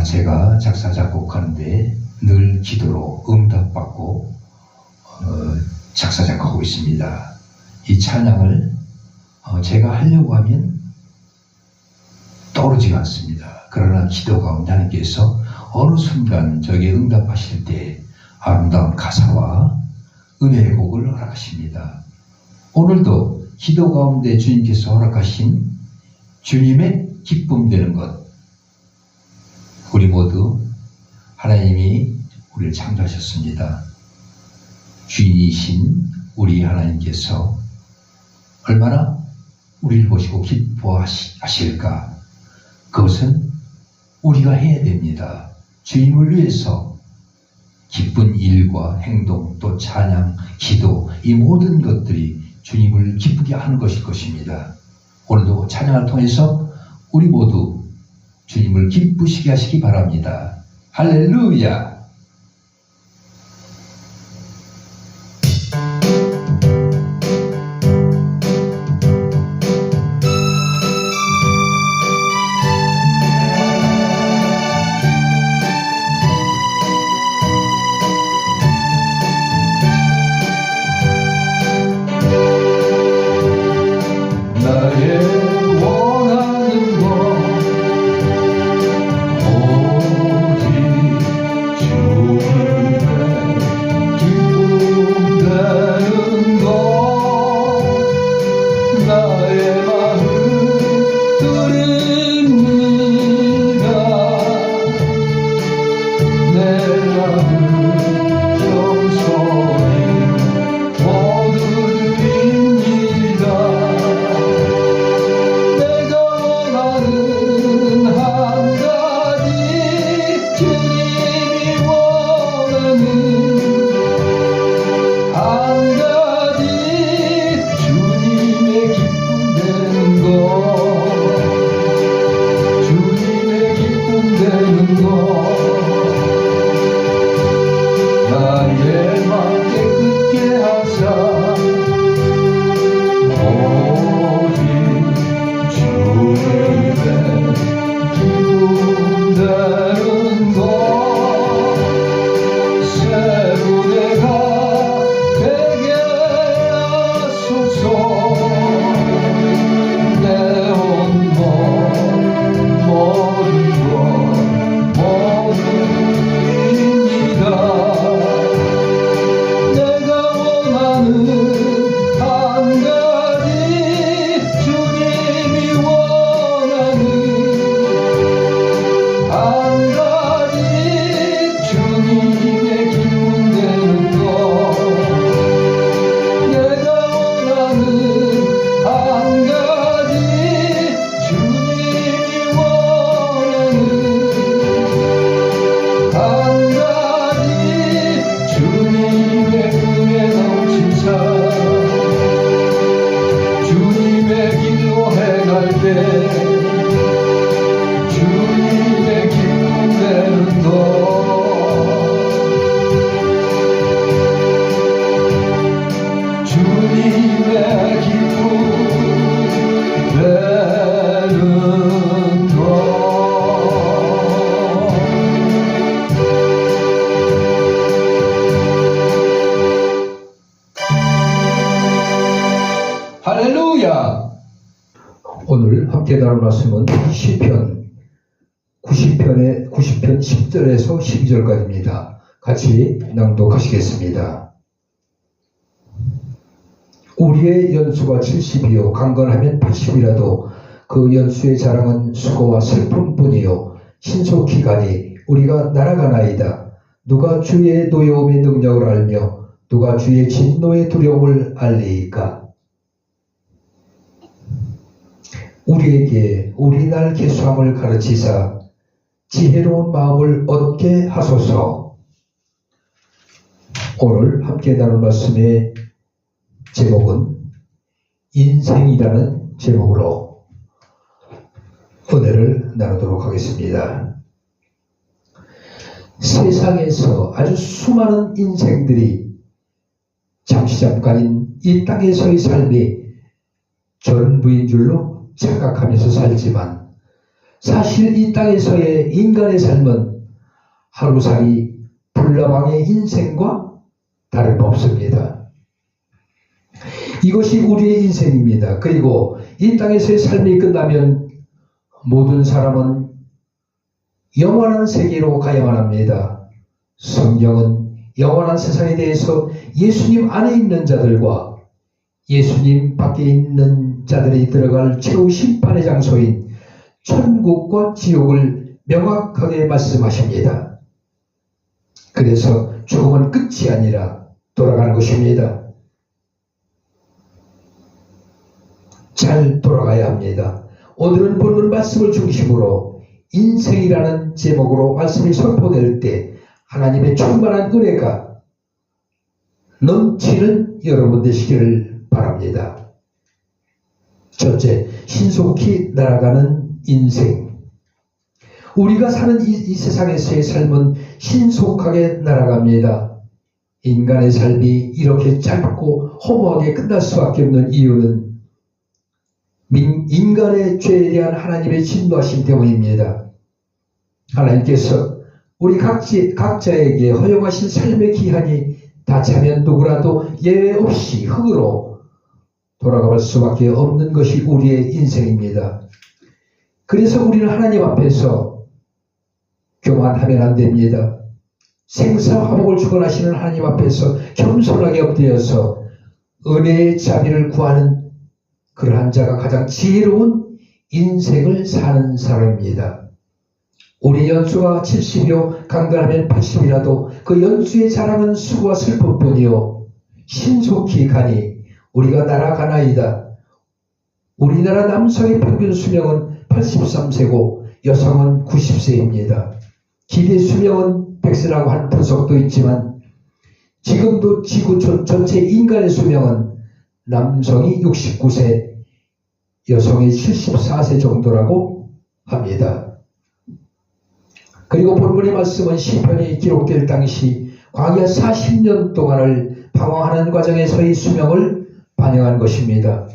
제가 작사 작곡하는데 늘 기도로 응답받고 작사 작곡하고 있습니다. 이 찬양을 제가 하려고 하면 떠오르지가 않습니다. 그러나 기도 가운데 하나님께서 어느 순간 저에게 응답하실 때 아름다운 가사와 은혜의 곡을 허락하십니다. 오늘도 기도 가운데 주님께서 허락하신 주님의 기쁨 되는 것, 우리 모두 하나님이 우리를 창조하셨습니다. 주인이신 우리 하나님께서 얼마나 우리를 보시고 기뻐하실까? 그것은 우리가 해야 됩니다. 주님을 위해서 기쁜 일과 행동, 또 찬양, 기도, 이 모든 것들이 주님을 기쁘게 하는 것일 것입니다. 오늘도 찬양을 통해서 우리 모두 주님을 기쁘시게 하시기 바랍니다. 할렐루야! 할렐루야! 오늘 함께 나눌 말씀은 시편 90편 10절에서 12절까지입니다. 같이 낭독하시겠습니다. 우리의 연수가 70이요 강건하면 80이라도 그 연수의 자랑은 수고와 슬픔뿐이요 신속히 가니 우리가 날아가나이다. 누가 주의 노여움의 능력을 알며 누가 주의 진노의 두려움을 알리이까? 우리에게 우리날 계수함을 가르치사 지혜로운 마음을 얻게 하소서. 오늘 함께 나눌 말씀의 제목은 인생이라는 제목으로 은혜를 나누도록 하겠습니다. 세상에서 아주 수많은 인생들이 잠깐인 이 땅에서의 삶이 전부인 줄로 착각하면서 살지만 사실 이 땅에서의 인간의 삶은 하루살이 불나방의 인생과 다름없습니다. 이것이 우리의 인생입니다. 그리고 이 땅에서의 삶이 끝나면 모든 사람은 영원한 세계로 가야만 합니다. 성경은 영원한 세상에 대해서 예수님 안에 있는 자들과 예수님 밖에 있는 자들이 들어갈 최후 심판의 장소인 천국과 지옥을 명확하게 말씀하십니다. 그래서 죽음은 끝이 아니라 돌아가는 것입니다. 잘 돌아가야 합니다. 오늘은 본문 말씀을 중심으로 인생이라는 제목으로 말씀이 선포될 때 하나님의 충만한 은혜가 넘치는 여러분 되시기를 바랍니다. 첫째, 신속히 날아가는 인생. 우리가 사는 이 세상에서의 삶은 신속하게 날아갑니다. 인간의 삶이 이렇게 짧고 허무하게 끝날 수밖에 없는 이유는 인간의 죄에 대한 하나님의 진노하심 때문입니다. 하나님께서 우리 각자에게 허용하신 삶의 기한이 다 차면 누구라도 예외 없이 흙으로 돌아갈 수밖에 없는 것이 우리의 인생입니다. 그래서 우리는 하나님 앞에서 교만하면 안 됩니다. 생사화복을 주관하시는 하나님 앞에서 겸손하게 엎드려서 은혜의 자비를 구하는 그러한 자가 가장 지혜로운 인생을 사는 사람입니다. 우리 연수가 70이요 강건하면 80이라도 그 연수의 자랑은 수고와 슬픔뿐이요 신속히 가니 우리가 날아가나이다. 우리나라 남성의 평균 수명은 83세고 여성은 90세입니다. 기대 수명은 100세라고 하는 분석도 있지만 지금도 지구 전체 인간의 수명은 남성이 69세, 여성이 74세 정도라고 합니다. 그리고 본문의 말씀은 시편이 기록될 당시 광야 40년 동안을 방황하는 과정에서의 수명을 반영한 것입니다.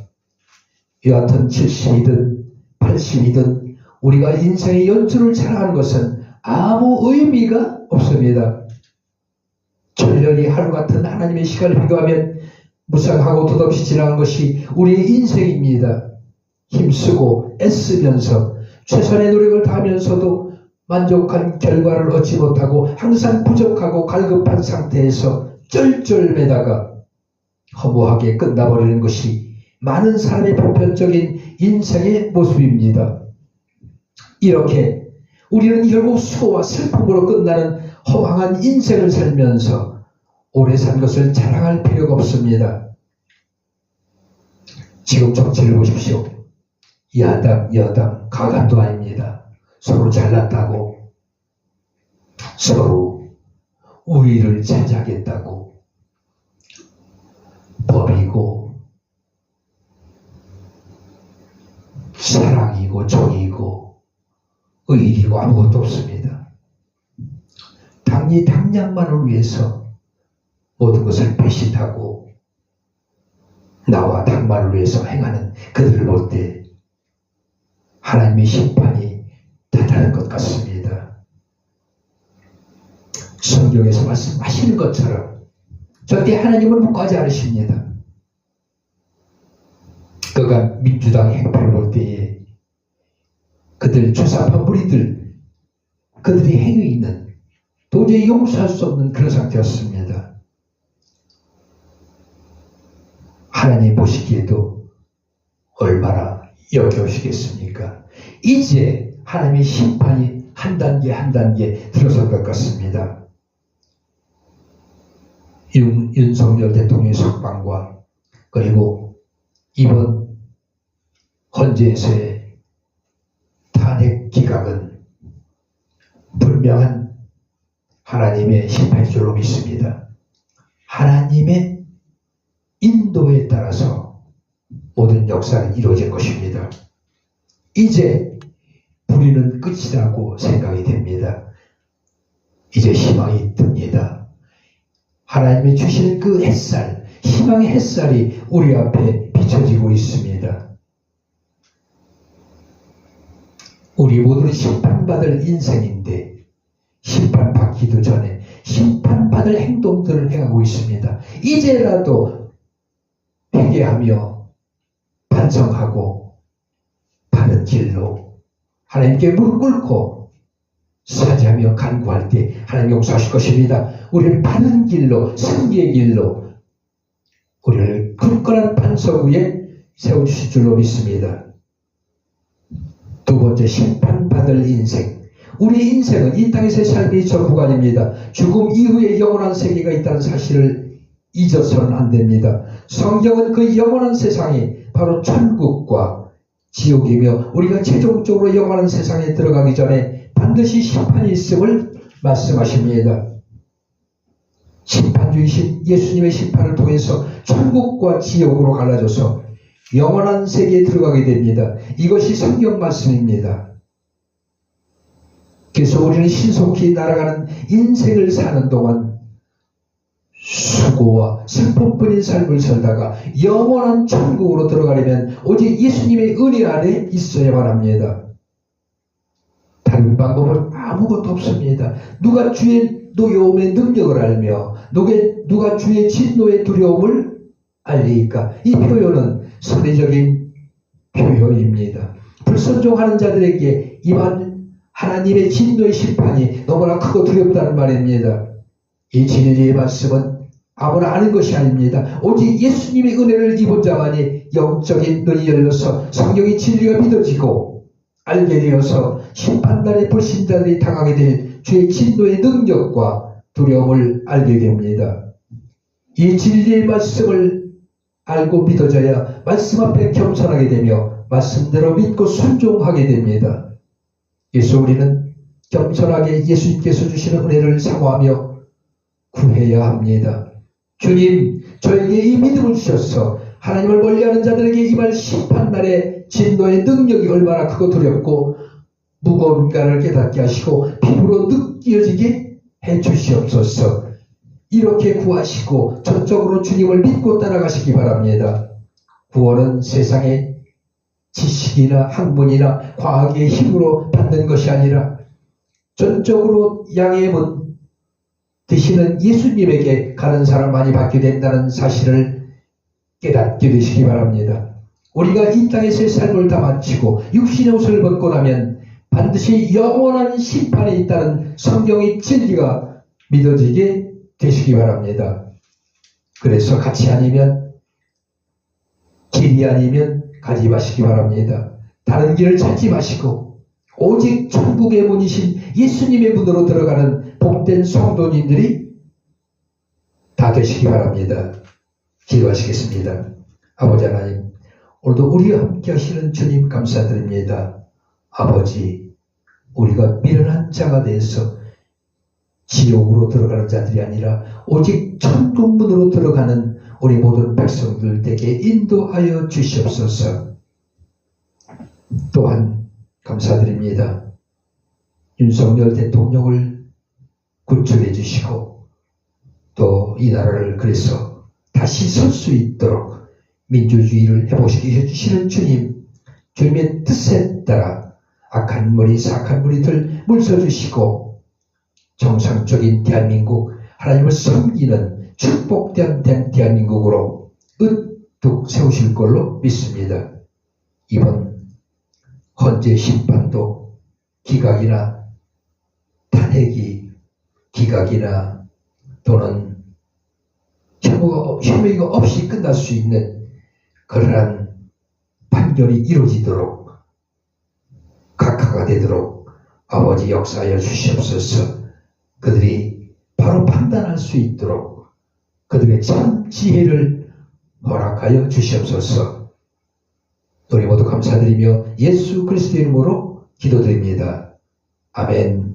여하튼 70이든 80이든 우리가 인생의 연수를 자랑하는 것은 아무 의미가 없습니다. 천년이 하루 같은 하나님의 시간을 비교하면 무상하고 덧없이 지나간 것이 우리의 인생입니다. 힘쓰고 애쓰면서 최선의 노력을 다하면서도 만족한 결과를 얻지 못하고 항상 부족하고 갈급한 상태에서 쩔쩔매다가 허무하게 끝나버리는 것이 많은 사람의 보편적인 인생의 모습입니다. 이렇게 우리는 결국 수고와 슬픔으로 끝나는 허망한 인생을 살면서 오래 산 것을 자랑할 필요가 없습니다. 지금 정치를 보십시오. 야당, 여당, 가관도 아닙니다. 서로 잘났다고, 서로 우위를 차지하겠다고, 법이고, 사랑이고, 정의고, 의리고 아무것도 없습니다. 당리 당량만을 위해서 모든 것을 배신하고 나와 당만을 위해서 행하는 그들을 볼 때 하나님의 심판이 다다른 것 같습니다. 성경에서 말씀하시는 것처럼 절대 하나님을 묵과하지 않으십니다. 그가 민주당의 행태를 볼 때에 그들 주사파 무리들 그들의 행위는 도저히 용서할 수 없는 그런 상태였습니다. 하나님 보시기에도 얼마나 역겨우시겠습니까? 이제 하나님의 심판이 한 단계 한 단계 들어선 것 같습니다. 윤석열 대통령의 석방과 그리고 이번 헌재에서의 탄핵 기각은 분명한 하나님의 심판인 줄로 믿습니다. 하나님의 인도에 따라서 모든 역사는 이루어질 것입니다. 이제 불의는 끝이라고 생각이 됩니다. 이제 희망이 듭니다. 하나님이 주시는 그 햇살, 희망의 햇살이 우리 앞에 비춰지고 있습니다. 우리 모두는 심판받을 인생인데 심판받기도 전에 심판받을 행동들을 행하고 있습니다. 이제라도 회개하며 반성하고 바른 길로 하나님께 무릎 꿇고 사죄하며 간구할 때 하나님 용서하실 것입니다. 우리를 바른 길로, 승리의 길로 우리를 굳건한 반석 위에 세워주실 줄로 믿습니다. 두 번째, 심판받을 인생. 우리 인생은 이 땅에서의 삶이 전부가 아닙니다. 죽음 이후에 영원한 세계가 있다는 사실을 잊어서는 안 됩니다. 성경은 그 영원한 세상이 바로 천국과 지옥이며 우리가 최종적으로 영원한 세상에 들어가기 전에 반드시 심판이 있음을 말씀하십니다. 심판주이신 예수님의 심판을 통해서 천국과 지옥으로 갈라져서 영원한 세계에 들어가게 됩니다. 이것이 성경 말씀입니다. 그래서 우리는 신속히 날아가는 인생을 사는 동안 수고와 슬픔뿐인 삶을 살다가 영원한 천국으로 들어가려면 오직 예수님의 은혜 안에 있어야만 합니다. 다른 방법은 아무것도 없습니다. 누가 주의 노여움의 능력을 알며 누가 주의 진노의 두려움을 알리까? 이 표현은 선의적인 표현입니다. 불순종하는 자들에게 임한 하나님의 진노의 심판이 너무나 크고 두렵다는 말입니다. 이 진리의 말씀은 아무나 아는 것이 아닙니다. 오직 예수님의 은혜를 입은 자만이 영적인 눈이 열려서 성경의 진리가 믿어지고 알게 되어서 심판날의 불신자들이 당하게 될 주의 진노의 능력과 두려움을 알게 됩니다. 이 진리의 말씀을 알고 믿어져야 말씀 앞에 겸손하게 되며 말씀대로 믿고 순종하게 됩니다. 그래서 우리는 겸손하게 예수님께서 주시는 은혜를 사모하며 구해야 합니다. 주님, 저에게 이 믿음을 주셔서 하나님을 멀리하는 자들에게 임할 심판날의 진노의 능력이 얼마나 크고 두렵고 무거운가를 깨닫게 하시고 피부로 느껴지게 해주시옵소서. 이렇게 구하시고 전적으로 주님을 믿고 따라가시기 바랍니다. 구원은 세상의 지식이나 학문이나 과학의 힘으로 받는 것이 아니라 전적으로 양의 문 되시는 예수님에게 가는 사람만이 받게 된다는 사실을 깨닫게 되시기 바랍니다. 우리가 이 땅에서의 삶을 다 마치고 육신의 옷을 벗고 나면 반드시 영원한 심판이 있다는 성경의 진리가 믿어지게 되시기 바랍니다. 그래서 같이 아니면 길이 아니면 가지 마시기 바랍니다. 다른 길을 찾지 마시고 오직 천국의 문이신 예수님의 문으로 들어가는 복된 성도님들이 다 되시기 바랍니다. 기도하시겠습니다. 아버지 하나님, 오늘도 우리와 함께 하시는 주님 감사드립니다. 아버지, 우리가 미련한 자가 돼서 지옥으로 들어가는 자들이 아니라 오직 천국문으로 들어가는 우리 모든 백성들에게 인도하여 주시옵소서. 또한 감사드립니다. 윤석열 대통령을 구출해 주시고 또 이 나라를 그래서 다시 설 수 있도록 민주주의를 회복시켜 해주시는 주님의 뜻에 따라 악한 무리, 악한 무리들 물서주시고 정상적인 대한민국, 하나님을 섬기는 축복된 대한민국으로 으뚝 세우실 걸로 믿습니다. 이번 헌재 심판도 기각이나 탄핵이 기각이나 또는 혐의가 없이 끝날 수 있는 그러한 판결이 이루어지도록 각하가 되도록 아버지 역사하여 주시옵소서. 그들이 바로 판단할 수 있도록 그들의 참 지혜를 허락하여 주시옵소서. 우리 모두 감사드리며 예수 그리스도의 이름으로 기도드립니다. 아멘.